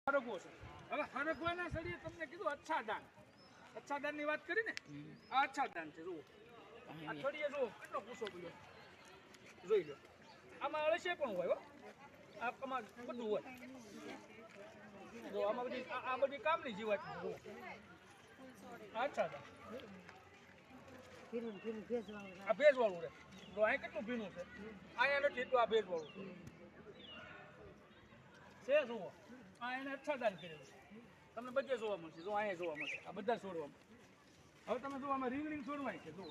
હરગવો છે. હવે હરગવાના સળીએ તમને કીધું અચ્છાદાનની વાત કરી ને, આ અચ્છાદાન છે. જુઓ આ થળીએ જુઓ કેટલો પૂછો બોલ્યો, જોઈ લો. આમાં અળસે પણ હોય હો, આમાં બધું હોય. જો આમાં બધી આ બધી કામની જીવાત જુઓ. અચ્છાદાન આ ભેજવાળું રહે. જો અહીં કેટલું ભીનું છે, અહીંયા નથી એટલું આ ભેજવાળું છે. જુઓ આ એને અચ્છાદાન કરેલું છે. તમને બધે જોવા મળશે. જો અહીંયા જોવા મળશે, આ બધા છોડવા મળશે. હવે તમે જો આમાં રીંગણી છોડવાય છે. જુઓ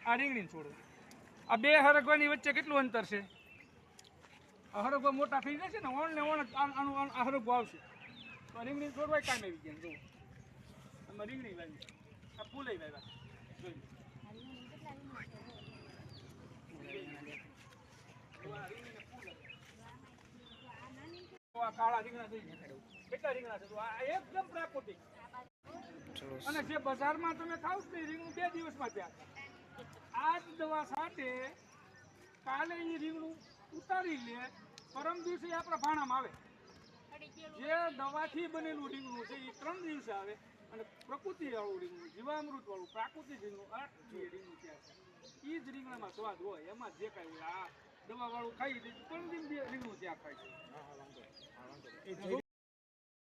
આ રીંગણી છોડવા, આ બે હરગવાની વચ્ચે કેટલું અંતર છે. આ હરગવા મોટા થઈ જશે ને, ઓણ ને ઓણ આનું આ હરગવો આવશે તો રીંગણી છોડવાય કામ આવી ગયા. જુઓ આમાં રીંગણી વાવી, આ ફૂલે વાવ્યા. જોઈ આ કાળા રીંગણા થઈ ગયા. કેટલા રીંગણા છે આ એકદમ પ્રાકૃતિક. અને જે બજારમાં તમે ખાવ છો રીંગણું 2 દિવસમાં ત્યાં. આ જ દવા સાથે કાલે એ રીંગણું ઉતારી લે, પરમ દિવસે આપણા ભાણામાં આવે. જે દવાથી બનેલું રીંગણું છે એ 3 દિવસે આવે. અને પ્રકૃતિ વાળું રીંગણું, જીવામૃત વાળું પ્રાકૃતિક રીંગણું, આ જે રીંગણું ત્યાં છે એ જ રીંગણામાં સ્વાદ હોય. એમાં જે કાંઈ હોય આ દવા વાળું ખાઈ 3 દિન રીંગણું ત્યાં ખાય છે.